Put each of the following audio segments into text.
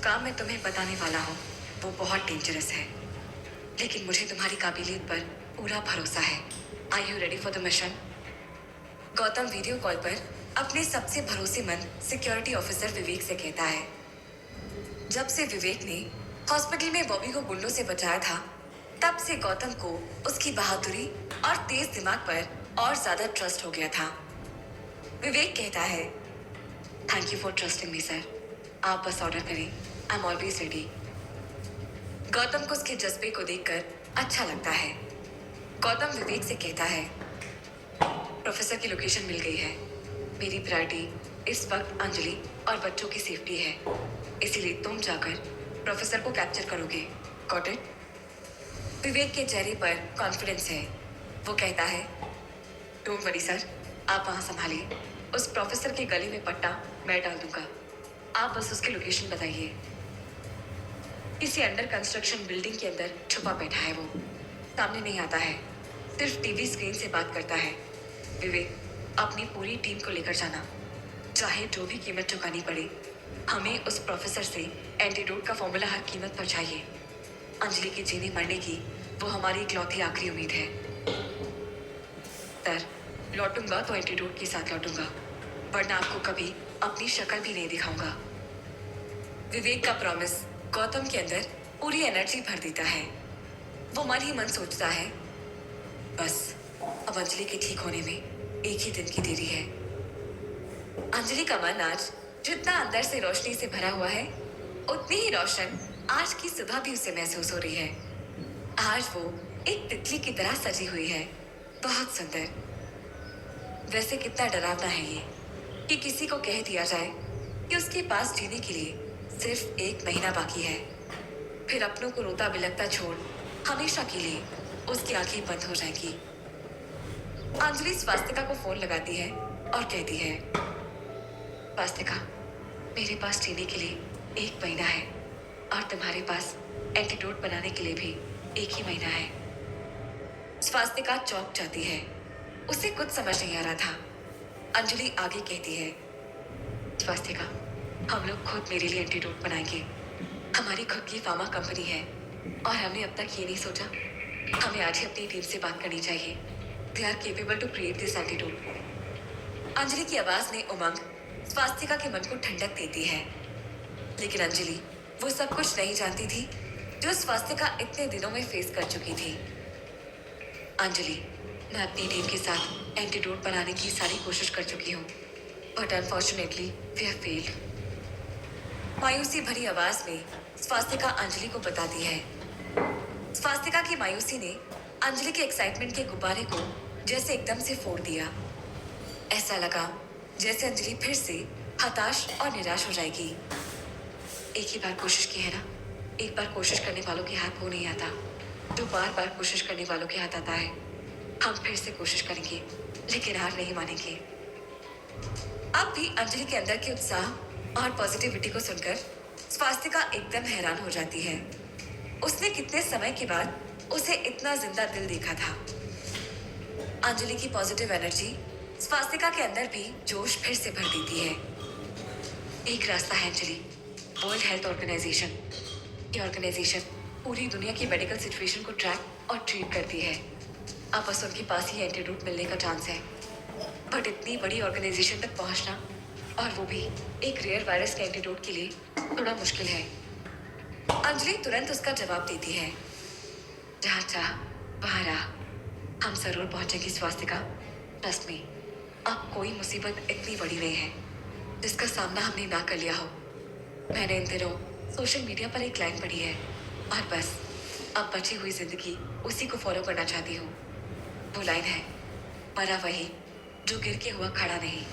काम मैं तुम्हें बताने वाला हूँ वो बहुत डेंजरस है, लेकिन मुझे तुम्हारी काबिलियत पर पूरा भरोसा है। Are you ready for the mission? Gautam video call पर अपने सबसे भरोसेमंद सिक्योरिटी ऑफिसर विवेक से कहता है। जब से विवेक ने हॉस्पिटल में बॉबी को गुंडों से बचाया था, तब से गौतम को उसकी बहादुरी और तेज दिमाग पर और ज्यादा ट्रस्ट हो गया था। विवेक कहता है, thank you for trusting me sir. आप बस ऑर्डर करें, I am always ready. Gautam को उसके जज्बे को देखकर अच्छा लगता है। गौतम विवेक से कहता है, प्रोफेसर की लोकेशन मिल गई है। मेरी प्रायोरिटी इस वक्त अंजलि और बच्चों की सेफ्टी है, इसीलिए तुम जाकर प्रोफेसर को कैप्चर करोगे। Got it? विवेक के चेहरे पर कॉन्फिडेंस है। वो कहता है, डोंट वरी सर, आप वहां संभालिए। उस प्रोफेसर के गले में पट्टा मैं डाल दूंगा, आप बस उसकी लोकेशन बताइए। किसी अंडर कंस्ट्रक्शन बिल्डिंग के अंदर छुपा बैठा है वो, सामने नहीं आता है, सिर्फ टीवी स्क्रीन से बात करता है। विवेक, अपनी पूरी टीम को लेकर जाना, चाहे जो भी कीमत चुकानी पड़े। हमें उस प्रोफेसर से एंटीडोट का फॉर्मूला हर कीमत पर चाहिए। अंजलि के जीने मरने की वो हमारी इकलौती आखिरी उम्मीद है। सर, लौटूंगा तो एंटीडोट के साथ लौटूंगा, वरना आपको कभी अपनी शक्ल भी नहीं दिखाऊंगा। विवेक का प्रॉमिस गौतम के अंदर पूरी एनर्जी भर देता है। वो मन ही मन सोचता है, बस अब अंजलि के ठीक होने में एक ही दिन की देरी है। अंजलि का मन आज जितना अंदर से रोशनी से भरा हुआ है, उतनी ही रोशन आज की सुबह भी उसे महसूस हो रही है। आज वो एक तितली की तरह सजी हुई है, बहुत सुंदर। वैसे कितना डरावना है ये कि किसी को कह दिया जाए कि उसके पास जीने के लिए सिर्फ 1 महीना बाकी है, फिर अपनों को रोता बिलखता छोड़ हमेशा के लिए उसकी आंखें बंद हो जाएंगी। अंजलि स्वास्तिका को फोन लगाती है और कहती है, स्वास्तिका, मेरे पास जीने के लिए 1 महीना है और तुम्हारे पास एंटीडोट बनाने के लिए भी 1 ही महीना है। स्वास्तिका चौंक जाती है, उसे कुछ समझ नहीं आ रहा था। अंजलि आगे कहती है, स्वास्तिका, हम लोग खुद मेरे लिए एंटीडोट बनाएंगे। हमारी खुद की फार्मा कंपनी है और हमने अब तक ये नहीं सोचा, हमें आज ही अपनी टीम से बात करनी चाहिए। They are capable to create this antidote. Anjali की आवाज में उमंग स्वास्तिका के मन को ठंडक देती है, लेकिन अंजलि वो सब कुछ नहीं जानती थी जो स्वास्तिका इतने दिनों में फेस कर चुकी थी। अंजलि, मैं अपनी टीम के साथ एंटीडोट बनाने की सारी कोशिश कर चुकी हूँ, but unfortunately we have failed. मायूसी भरी आवाज में स्वास्तिका अंजलि को बताती है। स्वास्तिका की मायूसी ने अंजलि के एक्साइटमेंट के गुब्बारे को जैसे एकदम से फोड़ दिया। ऐसा लगा जैसे अंजलि फिर से हताश और निराश हो जाएगी। एक ही बार कोशिश की है ना, एक बार कोशिश करने वालों के हाथ वो नहीं आता, तो बार बार कोशिश करने वालों के हाथ आता है। हम फिर से कोशिश करेंगे, लेकिन हार नहीं मानेंगे। अब भी अंजलि के अंदर के उत्साह और पॉजिटिविटी को सुनकर स्वास्तिका एकदम हैरान हो जाती है। उसने कितने समय के बाद उसे इतना जिंदा दिल देखा था। अंजलि की पॉजिटिव एनर्जी स्वास्तिका के अंदर भी जोश फिर से भर देती है। एक रास्ता है अंजलि, वर्ल्ड हेल्थ ऑर्गेनाइजेशन। ये ऑर्गेनाइजेशन पूरी दुनिया की मेडिकल सिचुएशन को ट्रैक और ट्रीट करती है। अब बस उनके पास ही एंटीडोट मिलने का चांस है, बट इतनी बड़ी ऑर्गेनाइजेशन तक पहुंचना, और वो भी एक रेयर वायरस के एंटीडोट के लिए, थोड़ा मुश्किल है। अंजलि तुरंत उसका जवाब देती है, जहाँ चाह वहाँ राह, हम जरूर पहुंचेंगे स्वास्तिका। ट्रस्ट मी, अब कोई मुसीबत इतनी बड़ी नहीं है जिसका सामना हमने ना कर लिया हो। मैंने इन दिनों सोशल मीडिया पर एक लाइन पढ़ी है, और बस अब बची हुई जिंदगी उसी को फॉलो करना चाहती हूँ। वो लाइन है, मरा वही जो गिर के हुआ खड़ा नहीं,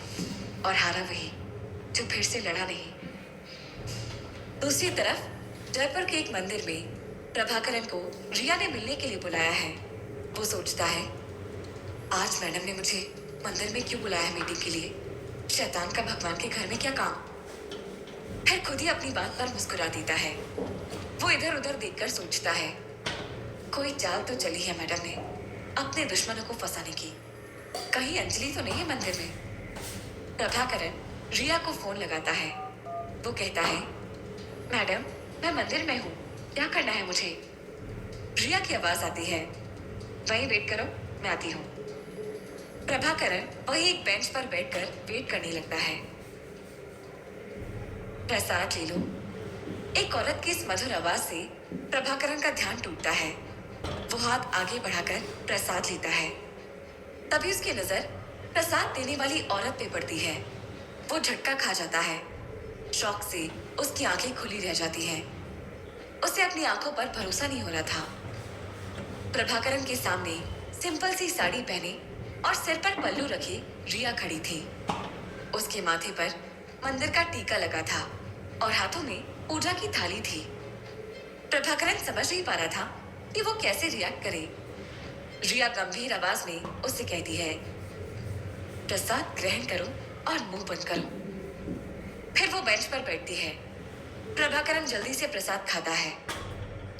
और हारा वही जो फिर से लड़ा नहीं। दूसरी तरफ जयपुर के एक मंदिर में प्रभाकरन को रिया ने मिलने के लिए बुलाया है। वो सोचता है, आज मैडम ने मुझे मंदिर में क्यों बुलाया है मीटिंग के लिए? शैतान का भगवान के घर में क्या काम? फिर खुद ही अपनी बात पर मुस्कुरा देता है। वो इधर उधर देखकर सोचता है, कोई चाल तो चली है मैडम ने अपने दुश्मनों को फंसाने की। कहीं अंजलि तो नहीं है मंदिर में? प्रभाकरन रिया को फोन लगाता है। वो कहता है, मैडम, मैं मंदिर में हूँ, क्या करना है मुझे? रिया की आवाज आती है। वहीं वेट करो, मैं आती हूँ। प्रभाकरण वही एक बेंच पर बैठकर वेट करने लगता है। प्रसाद ले लो। एक औरत की इस मधुर आवाज से प्रभाकरण का ध्यान टूटता है। वो हाथ आगे बढ़ाकर प्रसाद लेता है। तभी उसकी नजर प्रसाद देने वाली औरत पे पड़ती है। वो झटका खा जाता है। शौक से उसकी आंखें खुली रह जाती हैं। उसे अपनी आंखों पर भरोसा नहीं हो रहा था। प्रभाकरण के सामने सिंपल सी साड़ी पहने और सिर पर पल्लू रखे रिया खड़ी थी। उसके माथे पर मंदिर का टीका लगा था और हाथों में पूजा की थाली थी। प्रभाकरण समझ नहीं पा रहा था कि वो कैसे रिएक्ट करे। रिया गंभीर आवाज में उससे कहती है, प्रसाद ग्रहण करो और मुंह बंद करो। फिर वो बेंच पर बैठती है। प्रभाकरण जल्दी से प्रसाद खाता है।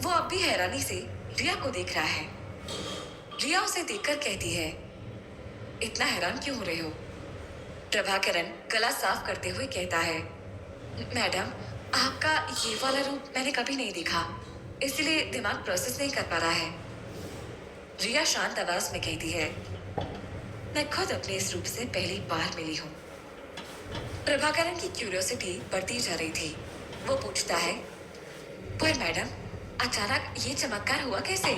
वो अब भी हैरानी से रिया को देख रहा है। रिया उसे देखकर कहती है, इतना हैरान क्यों हो रहे हो? प्रभाकरण गला साफ करते हुए कहता है, मैडम, आपका ये वाला रूप मैंने कभी नहीं देखा, इसलिए दिमाग प्रोसेस नहीं कर पा रहा है। रिया शांत आवाज में कहती है, मैं खुद अपने इस रूप से पहली बार मिली हूँ। प्रभाकरण की क्यूरियोसिटी बढ़ती जा रही थी। वो पूछता है, पर मैडम, अचानक ये चमत्कार हुआ कैसे?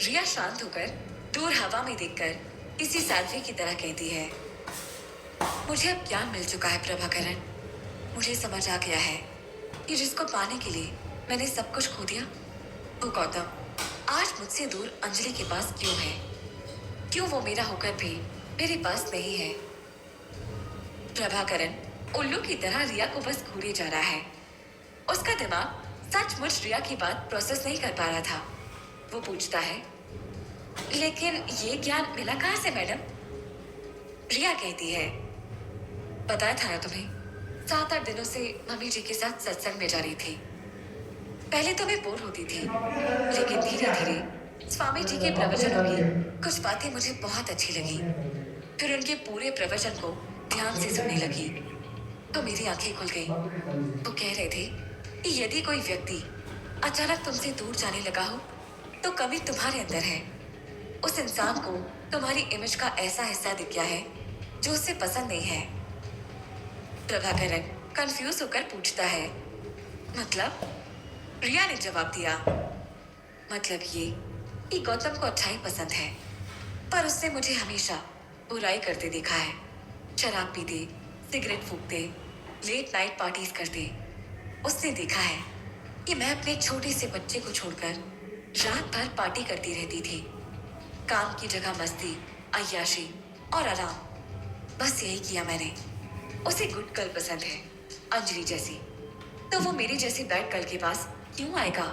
रिया शांत होकर दूर हवा में देखकर किसी साध्वी की तरह कहती है, मुझे अब ज्ञान मिल चुका है प्रभाकरण। मुझे समझ आ गया है कि जिसको पाने के लिए मैंने सब कुछ खो दिया, वो गौतम आज मुझसे दूर अंजलि के पास क्यों है? क्यों वो मेरा होकर भी मेरे पास नहीं है? प्रभाकरण उल्लू की तरह रिया को बस घूरे जा रहा है। उसका दिमाग सचमुच रिया की बात प्रोसेस नहीं कर पा रहा था। वो पूछता है, लेकिन ये ज्ञान मिला कहाँ से मैडम? रिया कहती है, बताया था ना तुम्हें, 7-8 दिनों से मम्मी जी के साथ सत्संग में जा रही थी। पहले तो मैं बोर होती थी, लेकिन धीरे धीरे स्वामी जी के प्रवचनों की कुछ बातें मुझे बहुत अच्छी लगी। फिर उनके पूरे प्रवचन को ध्यान से सुनने लगी तो मेरी आंखें खुल गई। वो कह रहे थे कि यदि कोई व्यक्ति अचानक तुमसे दूर जाने लगा हो तो कमी तुम्हारे अंदर है। उस इंसान को तुम्हारी इमेज का ऐसा हिस्सा दिख गया है जो उसे पसंद नहीं है। प्रभाकरण कंफ्यूज होकर पूछता है, मतलब? रिया ने जवाब दिया, मतलब ये कि गौतम को अच्छाई पसंद है, पर उसने मुझे हमेशा बुराई करते देखा है। शराब पीते, सिगरेट फूकते, लेट नाइट पार्टीज करते। उसने देखा है कि मैं अपने छोटे से बच्चे को छोड़कर रात भर पार्टी करती रहती थी। काम की जगह मस्ती, अय्याशी और आराम, बस यही किया मैंने। उसे गुड गर्ल पसंद है, अंजलि जैसी, तो वो मेरी जैसी बैड गर्ल के पास क्यों आएगा?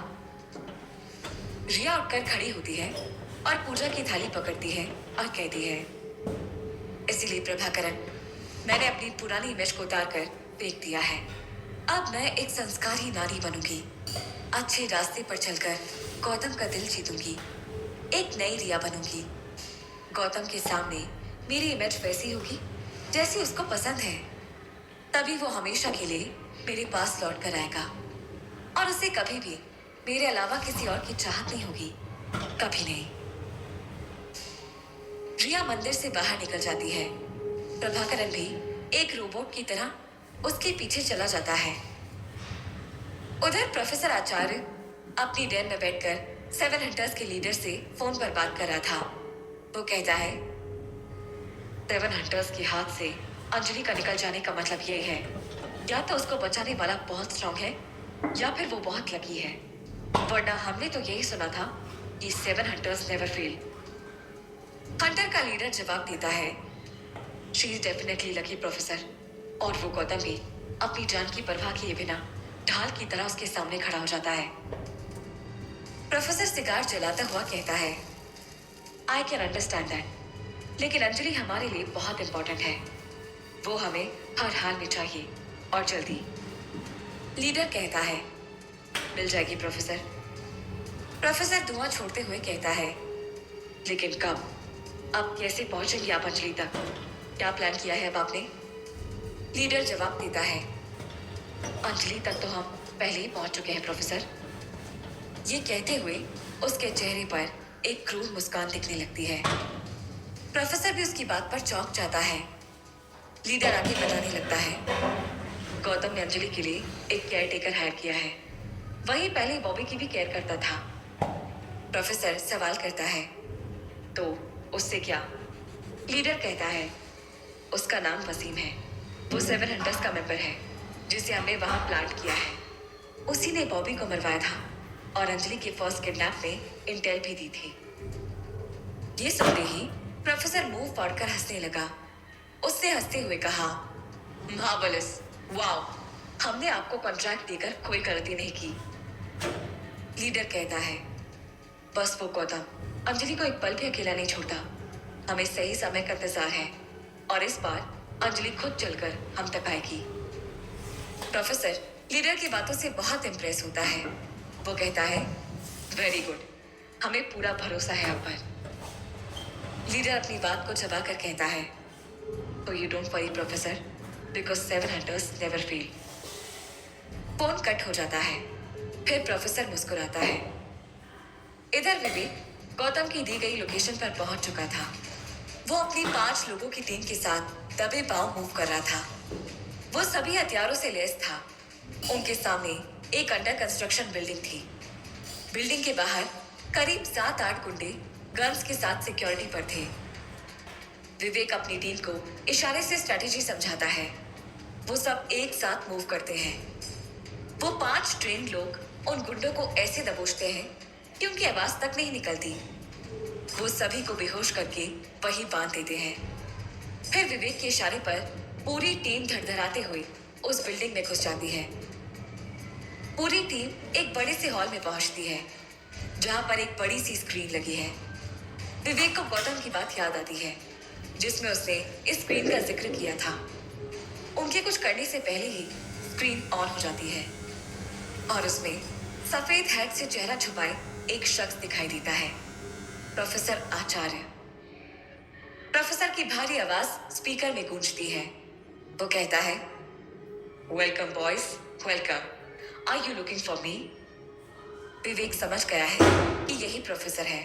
रिया उठकर खड़ी होती है और पूजा की थाली पकड़ती है और कहती है, इसीलिए प्रभाकरण, मैंने अपनी पुरानी इमेज को उतार कर फेंक दिया है। अब मैं एक संस्कारी नारी बनूंगी। अच्छे रास्ते पर चलकर गौतम का दिल जीतूंगी। एक नई रिया बनूंगी। गौतम के सामने मेरी इमेज वैसी होगी जैसी उसको पसंद है। तभी वो हमेशा के लिए मेरे पास लौट कर आएगा और उसे कभी भी मेरे अलावा किसी और की चाहत नहीं होगी, कभी नहीं। रिया मंदिर से बाहर निकल जाती है। प्रभाकरण भी एक रोबोट की तरह उसके पीछे चला जाता है। उधर प्रोफेसर आचार्य अपनी डेन में बैठकर 7 हंटर्स के लीडर से फोन पर बात कर रहा था। वो कहता है, 7 हंटर्स के हाथ से अंजलि का निकल जाने का मतलब ये है, या तो उसको बचाने वाला बहुत स्ट्रांग है या फिर वो बहुत लकी है, वरना हमने तो यही सुना था कि 7 हंटर्स नेवर फेल। हंटर का लीडर जवाब देता है, she is definitely lucky professor. और वो गौतम भी अपनी जान की परवाह किए बिना ढाल की तरह उसके सामने खड़ा हो जाता है। प्रोफेसर सिगार जलाता हुआ कहता है, आई कैन अंडरस्टैंड दैट, लेकिन अंजलि हमारे लिए बहुत इंपॉर्टेंट है। वो हमें हर हाल में चाहिए और जल्दी। लीडर कहता है, मिल जाएगी प्रोफेसर। प्रोफेसर धुआं छोड़ते हुए कहता है, लेकिन कब? अब कैसे पहुंचेंगे आप अंजलि तक? क्या प्लान किया है अब आपने? लीडर जवाब देता है, अंजलि तक तो हम पहले ही पहुंच चुके हैं प्रोफेसर। ये कहते हुए उसके चेहरे पर एक क्रूर मुस्कान दिखने लगती है। प्रोफेसर भी उसकी बात पर चौंक जाता है। लीडर आगे बताने लगता है, गौतम ने अंजलि के लिए एक केयर टेकर हायर किया है। वही पहले बॉबी की भी केयर करता था। प्रोफेसर सवाल करता है, तो उससे क्या? लीडर कहता है, उसका नाम वसीम है। वो 7 हंटर्स का मेंबर है जिसे हमने वहां प्लांट किया है। उसी ने बॉबी को मरवाया था और अंजलि के फर्स्ट किडनैप में इंटेल भी दी थी। ये सुनते ही प्रोफेसर मुंह फाड़कर हंसने लगा। उसने हंसते हुए कहा, मार्वलस, वाओ, हमने आपको कॉन्ट्रैक्ट देकर कोई गलती नहीं की। लीडर कहता है, बस वो गौतम अंजलि को एक पल भी अकेला नहीं छोड़ता। हमें सही समय का इंतजार है और इस बार अंजलि खुद चलकर हम तक आएगी। प्रोफेसर लीडर की बातों से बहुत इम्प्रेस होता है। वो कहता है, वेरी गुड, हमें पूरा भरोसा है आप पर। लीडर अपनी बात को चबा कर कहता है, तो you don't worry professor, because 7 hunters never fail. Phone cut हो जाता है। फिर प्रोफेसर मुस्कुराता है। इधर विवेक गौतम की दी गई लोकेशन पर पहुंच चुका था। वो अपनी 5 लोगों की टीम के साथ दबे पांव मूव कर रहा था। वो सभी हथियारों से लैस था। उनके सामने एक अंडर कंस्ट्रक्शन बिल्डिंग थी। बिल्डिंग के बाहर करीब 7-8 गुंडे गन्स के साथ सिक्योरिटी पर थे। विवेक अपनी टीम को इशारे से स्ट्रेटेजी समझाता है। वो सब एक साथ मूव करते हैं। वो 5 ट्रेन लोग उन गुंडों को ऐसे दबोचते हैं कि उनकी आवाज तक नहीं निकलती। वो सभी को बेहोश करके वहीं बांध देते हैं। फिर विवेक के इशारे पर पूरी टीम धड़धड़ाते हुए उस बिल्डिंग में घुस जाती है। पूरी टीम एक बड़े से हॉल में पहुंचती है जहां पर एक बड़ी सी स्क्रीन लगी है। विवेक को गौतम की बात याद आती है जिसमें उसने इस स्क्रीन का जिक्र किया था। उनके कुछ करने से पहले ही स्क्रीन ऑन हो जाती है और उसमें सफेद हैट से चेहरा छुपाए एक शख्स दिखाई देता है, प्रोफेसर आचार्य। प्रोफेसर की भारी आवाज स्पीकर में गूंजती है। वो कहता है, welcome boys, welcome. Are you looking for me? Vivek समझ गया है कि यही प्रोफेसर है।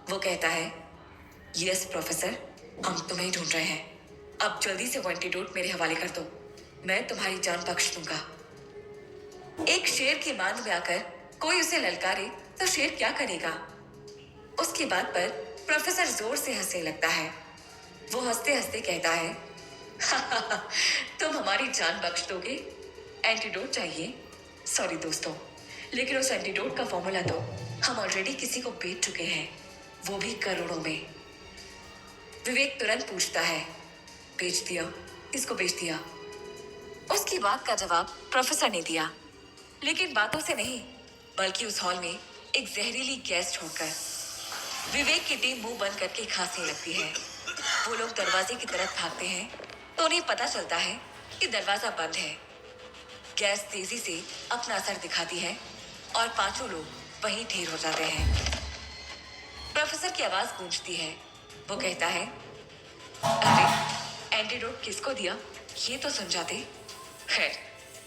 वो कहता है, यस प्रोफेसर, हम तुम्हें ढूंढ रहे हैं। अब जल्दी से वो एंटीडोट मेरे हवाले कर दो, मैं तुम्हारी जान बख्श दूंगा। एक शेर की मांद में आकर कोई उसे ललकारे तो शेर क्या करेगा? उसकी बात पर प्रोफेसर जोर से हंसने लगता है। वो हंसते हंसते कहता है, तुम हमारी जान बख्श दोगे? एंटीडोट चाहिए? सॉरी दोस्तों, लेकिन उस एंटीडोट का फॉर्मूला तो हम ऑलरेडी किसी को बेच चुके हैं, वो भी करोड़ों में। विवेक तुरंत पूछता है, बेच दिया? किसको बेच दिया? उसकी बात का जवाब प्रोफेसर ने दिया, लेकिन बातों से नहीं बल्कि उस हॉल में एक जहरीली गैस छोड़कर। विवेक की टीम मुंह बंद करके खांसने लगती है। वो लोग दरवाजे की तरफ भागते हैं तो उन्हें पता चलता है कि दरवाजा बंद है। गैस तेजी से अपना असर दिखाती है और 5 लोग वहीं ढेर हो जाते हैं। प्रोफेसर की आवाज गूंजती है। वो कहता है, अरे एंटीडोट किसको दिया ये तो सुन जाते। खैर,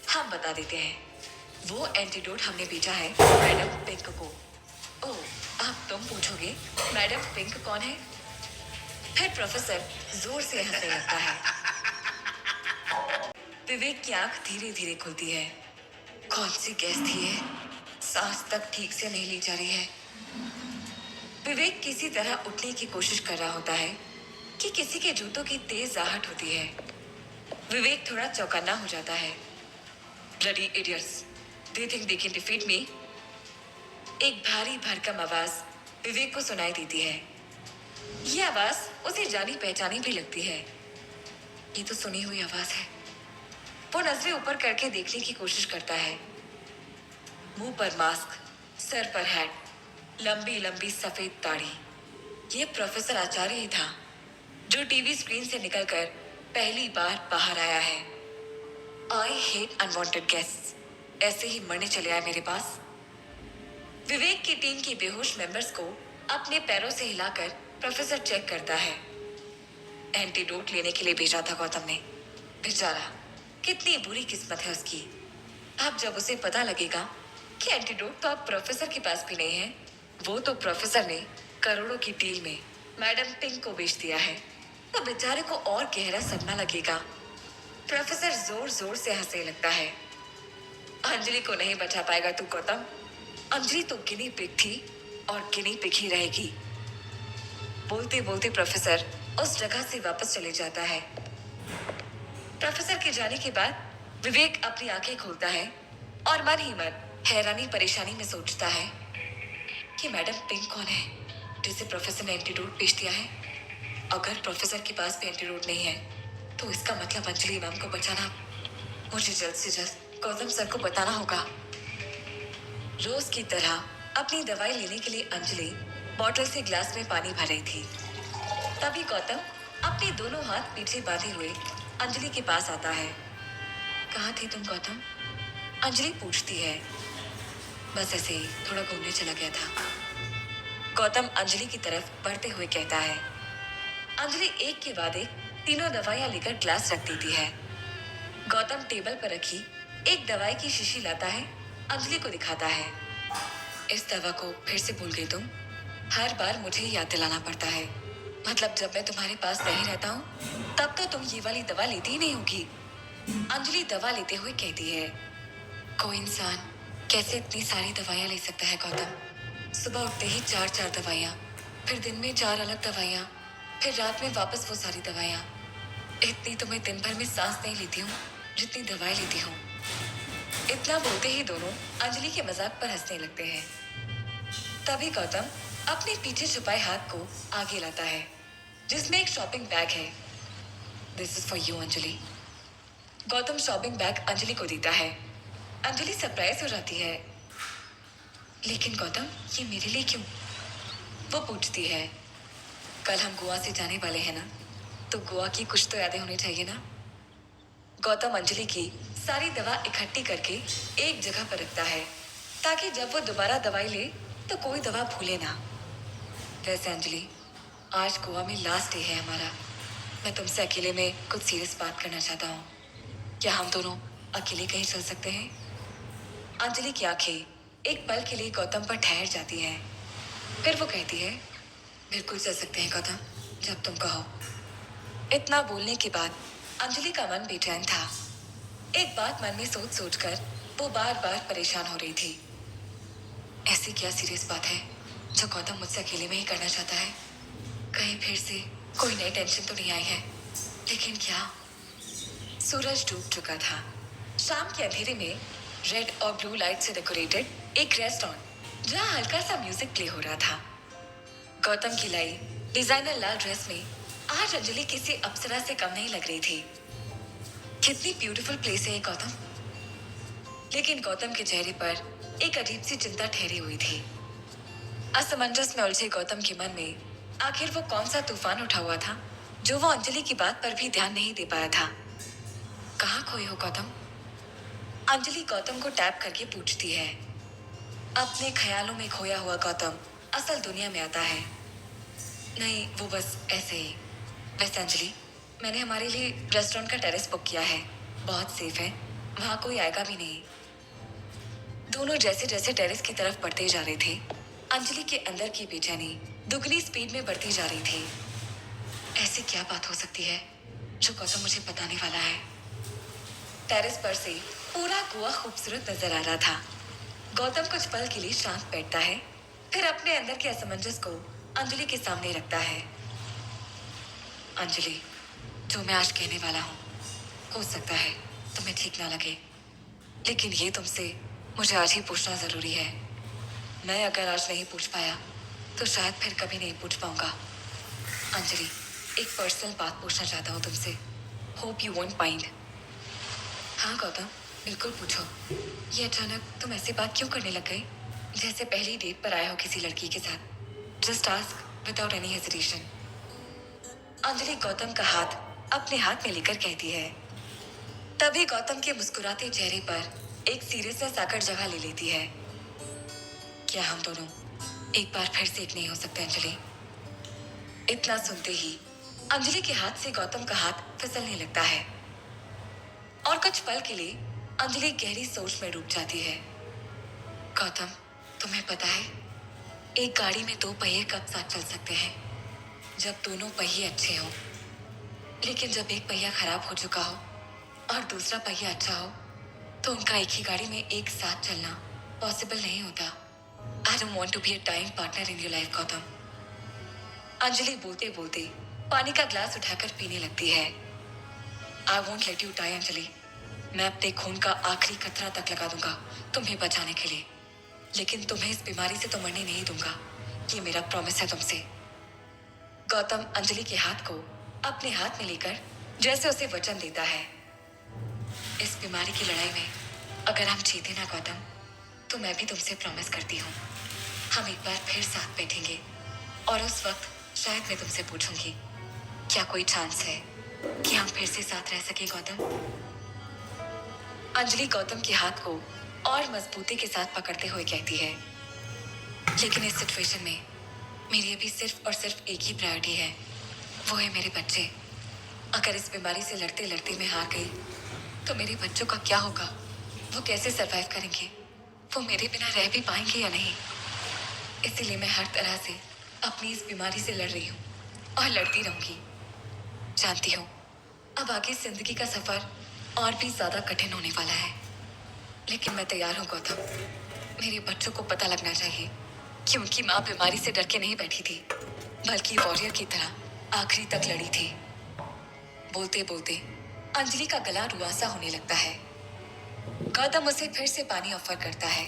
हम बता देते हैं। वो एंटीडोट हमने बेचा है मैडम पिंक को। ओह, अब तुम पूछोगे मैडम पिंक कौन है? फिर प्रोफेसर जोर से हंसने लगता है। विवेक की आंख धीरे धीरे खुलती है। कौन सी गैस थी ये? सांस तक ठीक से नहीं ली जा रही है। विवेक किसी तरह उठने की कोशिश कर रहा होता है कि किसी के जूतों की तेज आहट होती है। विवेक थोड़ा चौकन्ना हो जाता है। Bloody idiots, they think they can defeat me? एक भारी भरकम आवाज विवेक को सुनाई देती है। ये आवाज उसे जानी पहचानी भी लगती है। ये तो सुनी हुई आवाज है। वो नजरें ऊपर करके देखने की कोशिश करता है। मुंह पर मास्क, सर पर हैट, लंबी लंबी सफेद दाढ़ी। ये प्रोफेसर आचार्य ही था जो टीवी स्क्रीन से निकलकर पहली बार बाहर आया है। आई हेट अनवांटेड गेस्ट्स, ऐसे ही मरने चले आए मेरे पास। विवेक की टीम के बेहोश मेंबर्स को अपने पैरों से हिलाकर प्रोफेसर चेक करता है। एंटीडोट लेने के लिए भेजा था गौतम ने। बेचारा, कितनी बुरी किस्मत है उसकी। अब जब उसे पता लगेगा कि एंटीडोट तो अब प्रोफेसर के पास भी नहीं है, वो तो प्रोफेसर ने करोड़ों की डील में मैडम पिंक को बेच दिया है, तो बेचारे को और गहरा सदमा लगेगा। प्रोफेसर जोर जोर से हंसने लगता है। अंजलि को नहीं बचा पाएगा तू गौतम। अंजलि तो गिनी पिग थी और गिनी पिग ही रहेगी। बोलते बोलते प्रोफेसर उस जगह से वापस चले जाता है। प्रोफेसर के जाने के बाद विवेक अपनी आंखें खोलता है और मन ही मन हैरानी परेशानी में सोचता है कि मैडम पिंक कौन है जिसे प्रोफेसर ने एंटीडोट बेच दिया है। अगर प्रोफेसर के पास भी एंटीडोट नहीं है तो इसका मतलब अंजलि मैम को बचाना मुझे जल्द से जल्द गौतम सर को बताना होगा। रोज की तरह अपनी दवाई लेने के लिए अंजलि बॉटल से ग्लास में पानी भर रही थी। तभी गौतम अपने दोनों हाथ पीछे बांधे हुए अंजलि के पास आता है। कहाँ थी तुम गौतम? अंजलि पूछती है। बस ऐसे ही थोड़ा घूमने चला गया था, गौतम अंजलि की तरफ बढ़ते हुए कहता है। अंजलि एक के बाद एक तीनों दवाइयां लेकर ग्लास रख देती है। गौतम टेबल पर रखी एक दवाई की शीशी लाता है, अंजलि को दिखाता है। इस दवा को फिर से भूल गई तुम? हर बार मुझे ही याद दिलाना पड़ता है। मतलब जब मैं तुम्हारे पास नहीं रहता हूँ तब तो तुम ये वाली दवा लेती ही नहीं होगी। अंजलि दवा लेते हुए कहती है। कोई इंसान कैसे इतनी सारी दवाइयाँ ले सकता है गौतम? सुबह उठते ही चार चार दवाइयाँ, फिर दिन में चार अलग दवाइयाँ, फिर रात में वापस वो सारी दवाइयाँ। इतनी तो मैं दिन भर में सांस नहीं लेती हूँ जितनी दवाई लेती हूँ। इतना बोलते ही दोनों अंजलि के मजाक पर हंसने लगते हैं। तभी गौतम अपने पीछे छुपाए हाथ को आगे लाता है जिसमें एक शॉपिंग बैग है। This is for you Anjali. Gautam shopping bag Anjali को देता है। अंजलि सरप्राइज हो जाती है। लेकिन गौतम ये मेरे लिए क्यों? वो पूछती है। कल हम गोवा से जाने वाले हैं ना, तो गोवा की कुछ तो यादें होनी चाहिए ना। गौतम अंजलि की सारी दवा इकट्ठी करके एक जगह पर रखता है ताकि जब वो दोबारा दवाई ले तो कोई दवा भूले ना। वैसे अंजलि, आज गोवा में लास्ट डे है हमारा। मैं तुमसे अकेले में कुछ सीरियस बात करना चाहता हूँ। क्या हम दोनों अकेले कहीं चल सकते हैं? अंजलि की आंखें एक पल के लिए गौतम पर ठहर जाती हैं। फिर वो कहती है, बिल्कुल चल सकते हैं गौतम, जब तुम कहो। इतना बोलने के बाद अंजलि का मन बेचैन था। एक बात मन में सोच सोच कर वो बार बार परेशान हो रही थी। ऐसी क्या सीरियस बात है जो गौतम मुझसे अकेले में ही करना चाहता है? कहीं फिर से कोई नई टेंशन तो नहीं आई है? लेकिन क्या? सूरज डूब चुका था। शाम के अंधेरे में रेड और ब्लू लाइट से डेकोरेटेड एक रेस्टोरेंट जहाँ हल्का सा म्यूजिक प्ले हो रहा था। गौतम की लाई डिजाइनर लाल ड्रेस में आज अंजलि किसी अप्सरा से कम नहीं लग रही थी। कितनी ब्यूटीफुल प्लेस है ये गौतम। लेकिन गौतम के चेहरे पर एक अजीब सी चिंता ठहरी हुई थी। असमंजस में उलझे गौतम के मन में आखिर वो कौन सा तूफान उठा हुआ था जो वो अंजलि की बात पर भी ध्यान नहीं दे पाया था। कहाँ खोए हो गौतम? अंजलि गौतम को टैप करके पूछती है। अपने ख्यालों में खोया हुआ गौतम असल दुनिया में आता है। नहीं, वो बस ऐसे ही। वैसे अंजलि, मैंने हमारे लिए रेस्टोरेंट का टेरेस बुक किया है। बहुत सेफ है, वहाँ कोई आएगा भी नहीं। दोनों जैसे जैसे टेरेस की तरफ बढ़ते जा रहे थे, अंजलि के अंदर की बेचैनी दुगनी स्पीड में बढ़ती जा रही थी। ऐसी क्या बात हो सकती है जो गौतम मुझे बताने वाला है? टेरेस पर से पूरा गोवा खूबसूरत नजर आ रहा था। गौतम कुछ पल के लिए शांत बैठता है, फिर अपने अंदर के असमंजस को अंजलि के सामने रखता है। अंजलि, जो मैं आज कहने वाला हूँ हो सकता है तुम्हें ठीक ना लगे, लेकिन ये तुमसे मुझे आज ही पूछना जरूरी है। मैं अगर आज नहीं पूछ पाया तो शायद फिर कभी नहीं पूछ पाऊंगा। अंजलि, एक पर्सनल बात पूछना चाहता हूँ तुमसे। Hope you won't mind. हाँ गौतम, बिल्कुल पूछो। ये अचानक तुम ऐसी बात क्यों करने लग गए जैसे पहली डेट पर आए हो किसी लड़की के साथ? Just ask without any hesitation. Anjali Gautam का हाथ अपने हाथ में लेकर कहती है। तभी गौतम के मुस्कुराते चेहरे पर एक सीरियसनेस आकर जगह ले लेती है। क्या हम दोनों एक बार फिर से एक नहीं हो सकते अंजलि? इतना सुनते ही अंजलि के हाथ से गौतम का हाथ फिसलने लगता है और कुछ पल के लिए अंजलि गहरी सोच में डूब जाती है। गौतम, तुम्हें पता है एक गाड़ी में दो पहिए कब साथ चल सकते हैं? जब दोनों पहिए अच्छे हों। लेकिन जब एक पहिया खराब हो चुका हो और दूसरा पहिया अच्छा हो तो उनका एक ही गाड़ी में एक साथ चलना पॉसिबल नहीं होता। I don't want to be a time partner in your life Gautam. Anjali बोलते बोलते पानी का ग्लास उठाकर पीने लगती है। I won't let you die Anjali. मैं अपने खून का आखिरी कतरा तक लगा दूंगा तुम्हें बचाने के लिए, लेकिन तुम्हें इस बीमारी से तो मरने नहीं दूंगा। ये मेरा प्रॉमिस है तुमसे। गौतम अंजलि के हाथ को अपने हाथ में लेकर जैसे उसे वचन देता है। इस बीमारी की लड़ाई में अगर हम जीते ना गौतम, तो मैं भी तुमसे प्रॉमिस करती हूँ हम एक बार फिर साथ बैठेंगे और उस वक्त शायद मैं तुमसे पूछूंगी क्या कोई चांस है कि हम फिर से साथ रह सके गौतम। अंजलि गौतम के हाथ को और मजबूती के साथ पकड़ते हुए कहती है, लेकिन इस सिचुएशन में मेरी अभी सिर्फ और सिर्फ एक ही प्रायोरिटी है, वो है मेरे बच्चे। अगर इस बीमारी से लड़ते लड़ते मैं हार गई तो मेरे बच्चों का क्या होगा? वो कैसे सरवाइव करेंगे? वो मेरे बिना रह भी पाएंगे या नहीं? इसीलिए मैं हर तरह से अपनी इस बीमारी से लड़ रही हूँ और लड़ती रहूंगी। जानती हूँ अब आगे जिंदगी का सफर और भी ज्यादा कठिन होने वाला है, लेकिन मैं तैयार हूँ गौतम। मेरे बच्चों को पता लगना चाहिए कि उनकी माँ बीमारी से डर के नहीं बैठी थी, बल्कि वॉरियर की तरह आखिरी तक लड़ी थी। बोलते बोलते अंजलि का गला रुआसा होने लगता है। गौतम उसे फिर से पानी ऑफर करता है।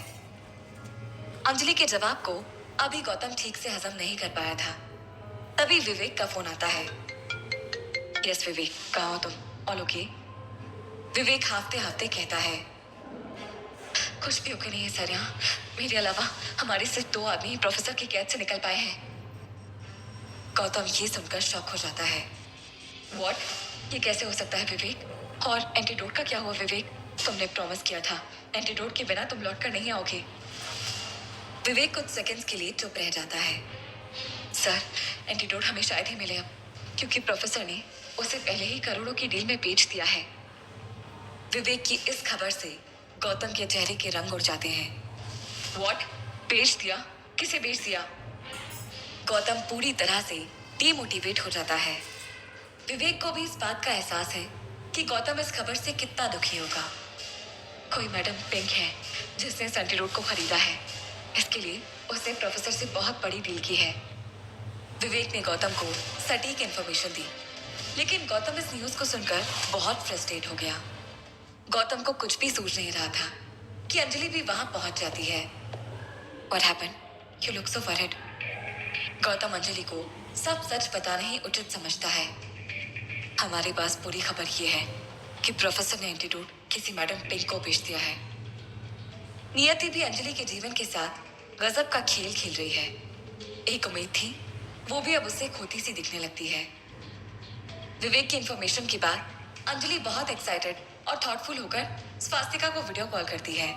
अंजलि के जवाब को अभी गौतम ठीक से हजम नहीं कर पाया था। तभी विवेक का फोन आता है। यस विवेक, कहाँ हो तुम? All okay? विवेक हाफते हाफते कहता है, कुछ भी ओके नहीं है सर। यहाँ मेरे अलावा हमारे सिर्फ दो आदमी प्रोफेसर की कैद से निकल पाए हैं। गौतम ये सुनकर शॉक हो जाता है। व्हाट? ये कैसे हो सकता है विवेक? और एंटीडोट का क्या हुआ विवेक? तुमने प्रॉमिस किया था एंटीडोट के बिना तुम लौट कर नहीं आओगे। विवेक कुछ सेकंड्स के लिए चुप रह जाता है। सर, एंटीडोट हमें शायद ही मिले अब, क्योंकि प्रोफेसर ने उसे पहले ही करोड़ों की डील में बेच दिया है। विवेक की इस खबर से गौतम के चेहरे के रंग उड़ जाते हैं। व्हाट? बेच दिया? किसे बेच दिया? गौतम पूरी तरह से डीमोटिवेट हो जाता है। विवेक को भी इस बात का एहसास है कि गौतम इस खबर से कितना दुखी होगा। कोई मैडम पिंक है जिसने एंटीडोट को खरीदा है। इसके लिए उसने प्रोफेसर से बहुत बड़ी डील की है। विवेक ने गौतम को सटीक इन्फॉर्मेशन दी, लेकिन गौतम इस न्यूज को सुनकर बहुत फ्रस्ट्रेट हो गया। गौतम को कुछ भी सूझ नहीं रहा था कि अंजलि भी वहां पहुंच जाती है। What happened? You look so worried. Gautam Anjali को सब सच बताना ही उचित समझता है। हमारे पास पूरी खबर ये है कि प्रोफेसर ने एंटीडोट किसी मैडम पिंक को बेच दिया है। नियति भी अंजलि के जीवन के साथ गजब का खेल खेल रही है। एक उम्मीद थी, वो भी अब उसे खोती सी दिखने लगती है। विवेक की इंफॉर्मेशन के बाद अंजलि बहुत एक्साइटेड और थॉटफुल होकर स्वास्तिका को वीडियो कॉल करती है।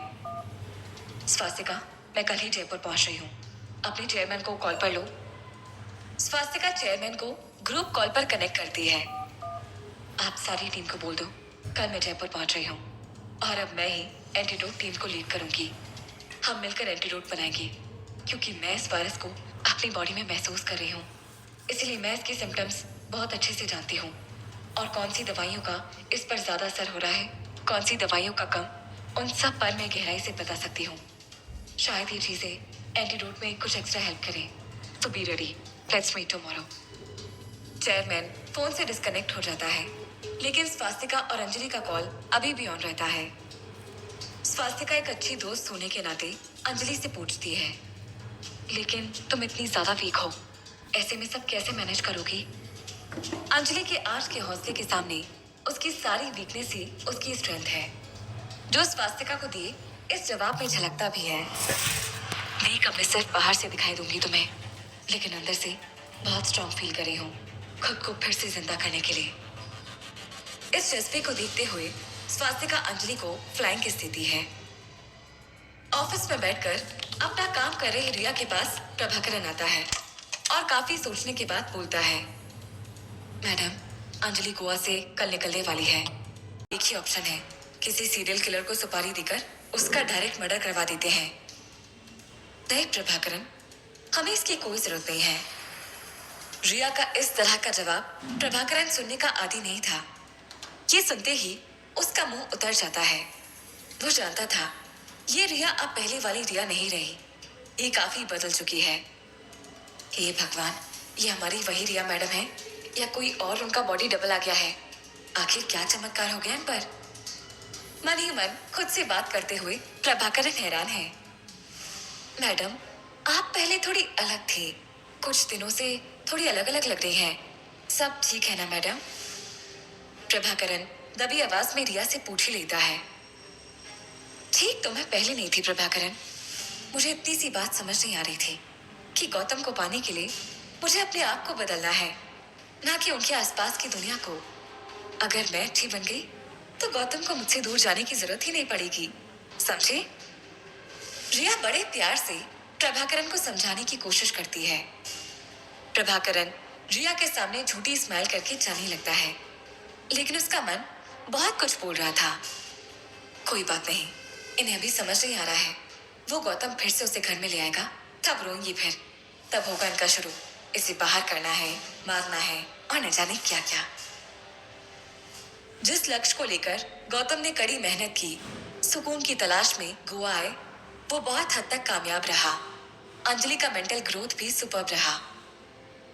स्वास्तिका, मैं कल ही जयपुर पहुंच रही हूँ, अपने चेयरमैन को कॉल पर लो। स्वास्तिका चेयरमैन को ग्रुप कॉल पर कनेक्ट करती है। आप सारी टीम को बोल दो कल मैं जयपुर पहुंच रही हूँ और अब मैं ही एंटीडोट टीम को लीड करूंगी। हम मिलकर एंटीडोट बनाएंगे, क्योंकि मैं इस वायरस को अपनी बॉडी में महसूस कर रही हूँ। इसीलिए मैं इसके सिम्टम्स बहुत अच्छे से जानती हूँ और कौन सी दवाइयों का इस पर ज्यादा असर हो रहा है, कौन सी दवाइयों का कम, उन सब पर मैं गहराई से बता सकती हूँ। शायद ये चीजें एंटीडोट में कुछ एक्स्ट्रा हेल्प करें। तो be ready, let's meet tomorrow. Chairman phone से डिस्कनेक्ट हो जाता है, लेकिन स्वास्तिका और अंजलि का कॉल अभी भी ऑन रहता है। स्वास्तिका एक अच्छी दोस्त होने के नाते अंजलि से पूछती है, लेकिन तुम इतनी ज्यादा वीक हो, ऐसे में सब कैसे मैनेज करोगी? अंजलि के आज के हौसले के सामने उसकी सारी वीकनेस ही उसकी स्ट्रेंथ है, जो स्वास्तिका को दिए इस जवाब में झलकता भी है। वीक अब मैं सिर्फ बाहर से दिखाई दूंगी तुम्हें, लेकिन अंदर से बहुत स्ट्रॉन्ग फील कर रही हूँ खुद को फिर से जिंदा करने के लिए। इस जज्बे को देखते हुए स्वास्तिका अंजलि को फ्लाइंग किस देती है। ऑफिस में बैठकर अपना काम कर रही रिया के पास प्रभाकरन आता है और काफी सोचने के बाद बोलता है, मैडम, अंजलि गोवा से कल निकलने वाली है। एक ही ऑप्शन है, किसी सीरियल किलर को सुपारी देकर उसका डायरेक्ट मर्डर करवा देते हैं। देख प्रभाकरन, हमें इसकी कोई जरूरत नहीं है। रिया का इस तरह का जवाब प्रभाकरन सुनने का आदी नहीं था। ये सुनते ही उसका मुंह उतर जाता है। वो जानता था ये रिया अब पहले वाली रिया नहीं रही, ये काफी बदल चुकी है। हे भगवान, ये हमारी वही रिया मैडम है या कोई और उनका बॉडी डबल आ गया है? आखिर क्या चमत्कार हो गया इन पर? मन ही मन खुद से बात करते हुए प्रभाकरन हैरान है। मैडम, आप पहले थोड़ी अलग थे, कुछ दिनों से थोड़ी अलग अलग लग रही हैं। सब ठीक है ना मैडम? प्रभाकरन दबी आवाज में रिया से पूछ ही लेता है। ठीक तो मैं पहले नहीं थी प्रभाकरन, मुझे इतनी सी बात समझ नहीं आ रही थी कि गौतम को पाने के लिए मुझे अपने आप को बदलना है, ना कि उनके आसपास की दुनिया को। अगर मैं अच्छी बन गई तो गौतम को मुझसे दूर जाने की जरूरत ही नहीं पड़ेगी, समझे? रिया बड़े प्यार से प्रभाकरन को समझाने की कोशिश करती है। प्रभाकरन रिया के सामने झूठी स्माइल करके जाने लगता है, लेकिन उसका मन बहुत कुछ बोल रहा था। कोई बात नहीं, इन्हें अभी समझ नहीं आ रहा है। वो गौतम फिर से उसे घर में ले आएगा, तब रोएंगी फिर। तब होगा इनका शुरू। इसे बाहर करना है, मारना है और न जाने क्या क्या। जिस लक्ष्य को लेकर गौतम ने कड़ी मेहनत की, सुकून की तलाश में गोवा आए, वो बहुत हद तक कामयाब रहा। अंजलि का मेंटल ग्रोथ भी सुपर्ब रहा।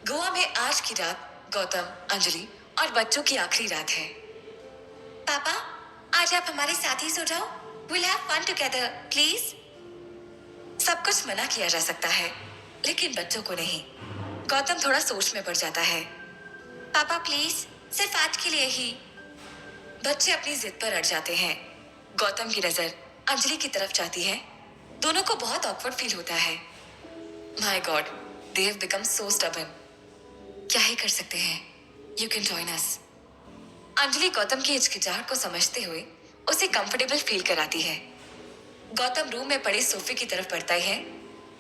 गोवा में आज की रात गौतम, अंजलि और बच्चों की आखिरी रात है। पापा, आज आप हमारे साथ ही सो जाओ। We'll have fun together, please. सब कुछ मना किया जा सकता है, लेकिन बच्चों को नहीं। गौतम थोड़ा सोच में पड़ जाता है। पापा प्लीज, सिर्फ आज के लिए ही। बच्चे अपनी जिद पर अड़ जाते हैं। गौतम की नजर अंजलि की तरफ जाती है। दोनों को बहुत ऑकवर्ड फील होता है। My God, they have become so stubborn. क्या ही कर सकते हैं? You can join us. Anjali Gautam की हिचकिचाहट को समझते हुए उसे कंफर्टेबल फील कराती है। गौतम रूम में पड़े सोफे की तरफ बढ़ता है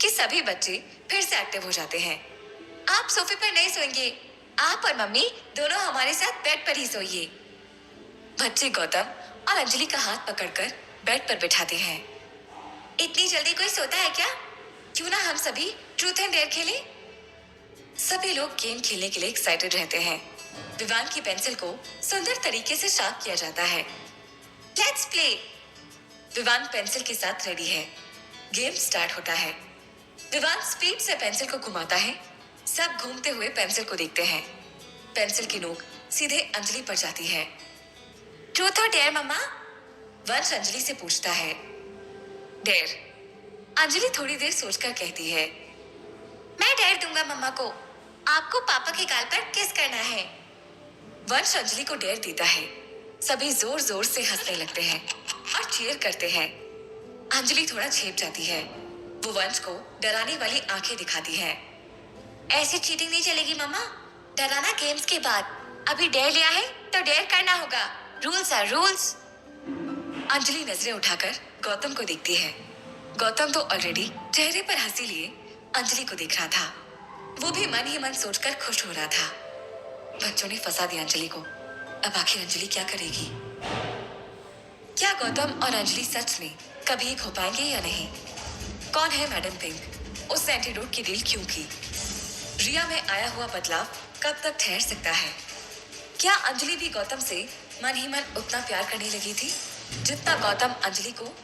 कि सभी बच्चे फिर से एक्टिव हो जाते हैं। आप सोफे पर नहीं सोएंगे, आप और मम्मी दोनों हमारे साथ बेड पर ही सोइए। बच्चे गौतम और अंजलि का हाथ पकड़कर बेड पर बिठाते हैं। इतनी जल्दी कोई सोता है क्या? क्यों ना हम सभी ट्रूथ एंड डेयर खेलें? सभी लोग गेम खेलने के लिए एक्साइटेड रहते हैं। विवान की पेंसिल को सुंदर तरीके से शार्प किया जाता है। Let's play. विवान पेंसिल के साथ रेडी है। गेम स्टार्ट होता है। विवान स्पीड से पेंसिल को घुमाता है। सब घूमते हुए पेंसिल को देखते हैं। पेंसिल की नोक सीधे अंजलि पर जाती है। ट्रूथ और डेयर मम्मा? वंश अंजलि से पूछता है। डेयर। अंजलि थोड़ी देर सोचकर कहती है, मैं डेयर दूंगा मम्मा को। आपको पापा के गाल पर किस करना है। वंश अंजलि को डेयर देता है। सभी जोर जोर से हंसने लगते हैं और चीयर करते हैं। अंजलि थोड़ा छेप जाती है। वो वंश को डराने वाली आंखें दिखाती है। ऐसी चीटिंग नहीं चलेगी मम्मा। डराना गेम्स के बाद। अभी डेयर लिया है तो डेयर करना होगा। Rules are rules. अंजलि नजरें उठाकर गौतम को देखती है। गौतम तो ऑलरेडी चेहरे पर हंसी लिए अंजलि को देख रहा था। वो भी मन ही मन सोचकर खुश हो रहा था। बच्चों ने फंसा दिया अंजलि को। अब आखिर अंजलि क्या करेगी? क्या गौतम और अंजलि सच में कभी एक हो पाएंगे या नहीं? कौन है मैडम पिंक? उसने एंटीडोट की डील क्यों की? रिया में आया हुआ बदलाव कब तक ठहर सकता है? क्या अंजलि भी गौतम से मन ही मन उतना प्यार करने लगी थी जितना गौतम अंजलि को